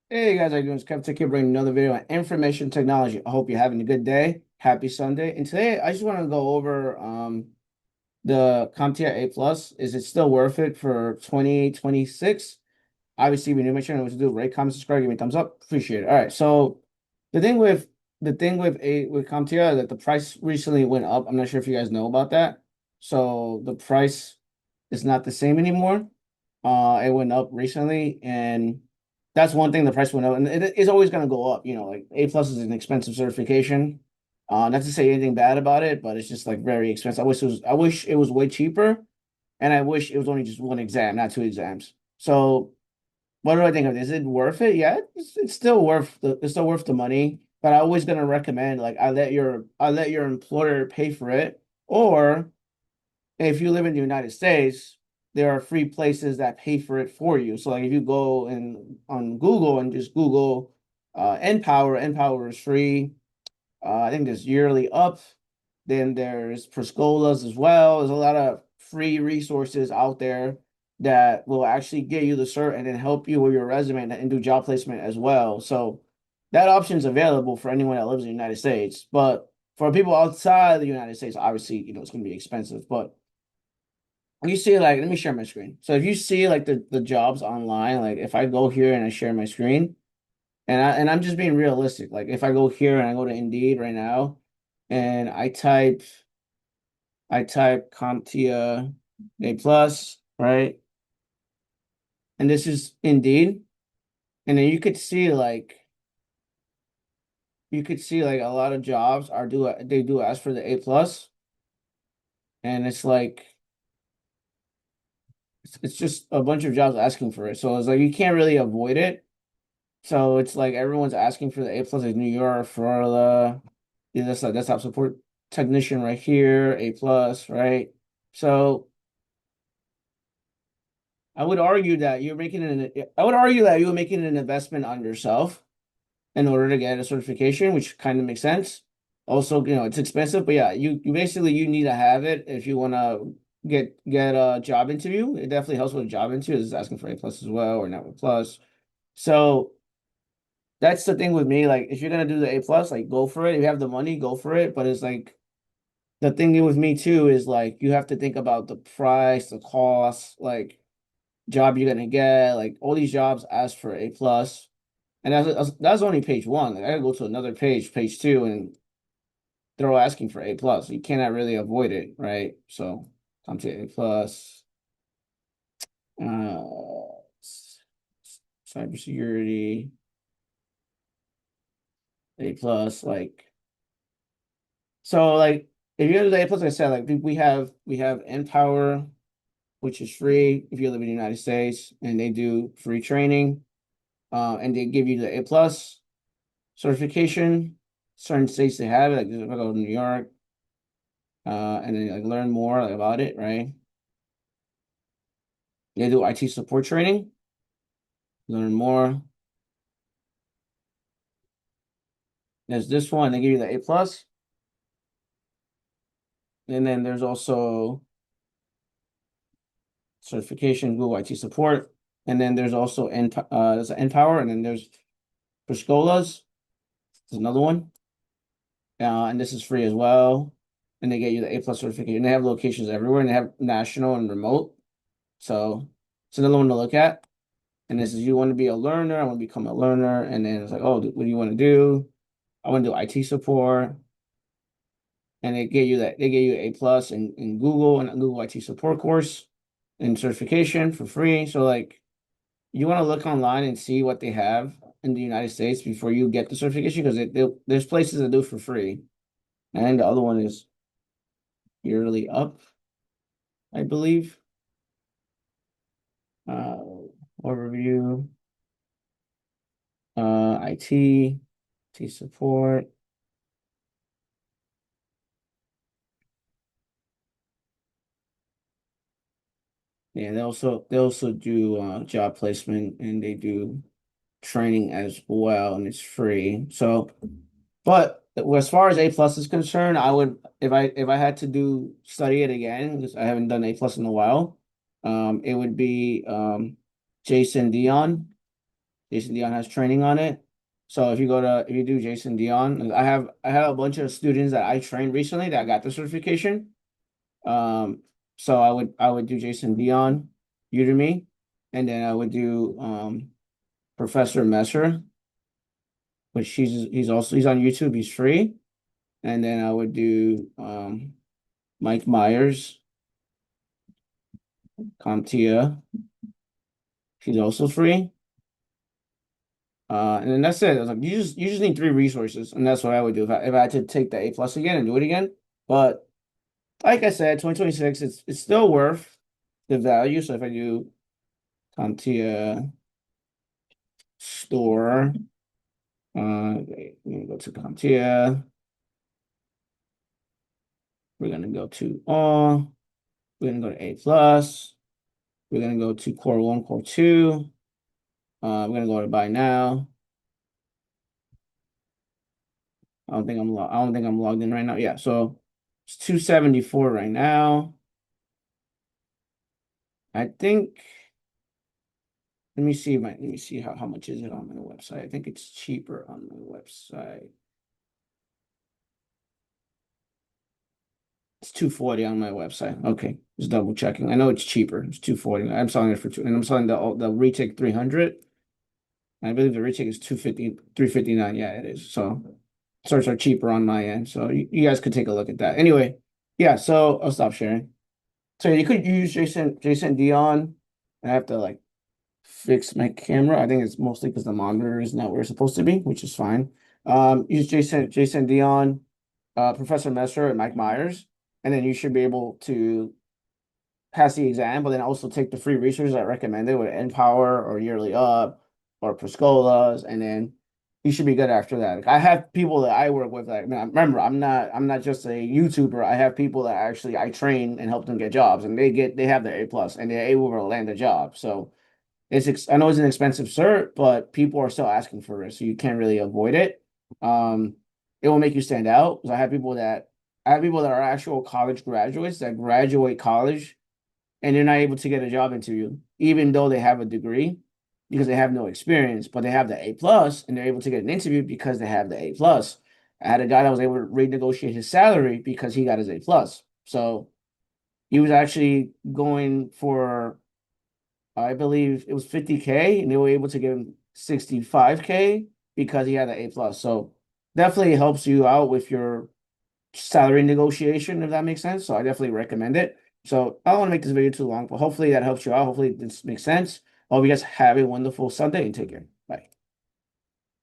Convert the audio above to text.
Hey guys, how you doing? It's Kevtech here bringing another video on information technology. I hope you're having a good day. Happy Sunday. And today I just want to go over the Comptia A Plus. Is it still worth it for 2026? Obviously, we need to make sure you know what to do. Rate, comment, subscribe, give me a thumbs up. Appreciate it. All right. So the thing with with Comptia that the price recently went up. I'm not sure if you guys know about that. So the price is not the same anymore. It went up recently, and that's one thing. The price went up, and it is always going to go up. Like A plus is an expensive certification. Not to say anything bad about it, but it's just like very expensive. I wish it was way cheaper, and I wish it was only just one exam, not two exams. So what do I think of it? Is it worth it? Yeah, it's still worth the money. But I always gonna recommend like I let your employer pay for it, or if you live in the United States, there are free places that pay for it for you. So like if you go and on Google and just Google Npower is free. I think there's yearly up. Then there's Prescolas as well. There's a lot of free resources out there that will actually get you the cert and then help you with your resume and do job placement as well. So that option is available for anyone that lives in the United States. But for people outside the United States, obviously, it's going to be expensive. But you see, like, let me share my screen. So if you see like the jobs online, like if I go here and I share my screen, and I'm just being realistic. Like if I go here and I go to Indeed right now and I type CompTIA A plus, right? And this is Indeed. And then you could see like a lot of jobs they do ask for the A plus. And it's just a bunch of jobs asking for it. So it's like you can't really avoid it. So it's like everyone's asking for the A plus, like New York, Florida. Yeah, that's like desktop support technician right here, A plus, right? So I would argue that you're making an investment on yourself in order to get a certification, which kind of makes sense. Also, it's expensive, but yeah, you basically you need to have it if you want to get a job interview. It definitely helps with a job interview. It's asking for A plus as well or network plus. So that's the thing with me. Like, if you're gonna do the A plus, like, go for it. If you have the money, go for it. But it's like the thing with me too is like you have to think about the price, the cost, like job you're gonna get. Like all these jobs ask for A plus, and that's only page one. Like I gotta go to another page, page two, and they're all asking for A plus. You cannot really avoid it, right? So come to A plus, cybersecurity, A plus, like. So like if you go to the A plus, like I said, like we have Empower, which is free if you live in the United States, and they do free training. And they give you the A plus certification. Certain states they have it, like if I go to New York, and then like learn more like, about it, right? They do IT support training, learn more. There's this one, they give you the A plus, and then there's also certification Google IT support, and then there's also there's Npower, and then there's Prescolas. There's another one, and this is free as well. And they get you the A plus certification. They have locations everywhere, and they have national and remote. So it's another one to look at. And this is you want to be a learner. I want to become a learner. And then it's like, oh, what do you want to do? I want to do IT support. And they get you A plus in Google and a Google IT support course and certification for free. So like you want to look online and see what they have in the United States before you get the certification because there's places that do it for free. And the other one is yearly up, I believe. Uh, overview, IT support. Yeah, they also do job placement and they do training as well, and it's free. So, but as far as A plus is concerned, I would if I had to do study it again because I haven't done A plus in a while, it would be Jason Dion. Jason Dion has training on it. So if you do Jason Dion, I have a bunch of students that I trained recently that got the certification. Um, so I would do Jason Dion, Udemy, and then I would do Professor Messer, which he's on YouTube, he's free. And then I would do Mike Myers, Comptia, he's also free. And then that's it. I was like, you just need three resources, and that's what I would do if I had to take the A plus again and do it again. But like I said, 2026, it's still worth the value. So if I do Comptia store, wait, we're gonna go to Comptia. We're gonna go to all. We're gonna go to A plus. We're gonna go to core one, core two. We're gonna go to buy now. I don't think I'm logged in right now. Yeah, so it's 274 right now. I think let me see how much is it on my website. I think it's cheaper on my website. It's 240 on my website. Okay, just double checking. I know it's cheaper. It's 240. I'm selling it for two, and I'm selling the retake 300. I believe the retake is 250, 359. Yeah, it is. So sorts are cheaper on my end. So you guys could take a look at that. Anyway, yeah, so I'll stop sharing. So you could use Jason Dion. I have to like fix my camera. I think it's mostly because the monitor is not where it's supposed to be, which is fine. Use Jason Dion, Professor Messer, and Mike Myers, and then you should be able to pass the exam, but then also take the free resources I recommended with Empower or Yearly Up or Prescolas, and then you should be good after that. Like, I have people that I work with. Like, remember, I'm not just a YouTuber. I have people that actually I train and help them get jobs, and they have their A plus, and they're able to land a job. So I know it's an expensive cert, but people are still asking for it, so you can't really avoid it. Um, it will make you stand out. Because I have people that are actual college graduates that graduate college and they're not able to get a job interview, even though they have a degree because they have no experience, but they have the A plus and they're able to get an interview because they have the A plus. I had a guy that was able to renegotiate his salary because he got his A plus. So he was actually going for, I believe it was 50K, and they were able to give him 65K because he had an A plus. So definitely helps you out with your salary negotiation, if that makes sense. So I definitely recommend it. So I don't want to make this video too long, but hopefully that helps you out. Hopefully this makes sense. Hope you guys have a wonderful Sunday and take care. Bye.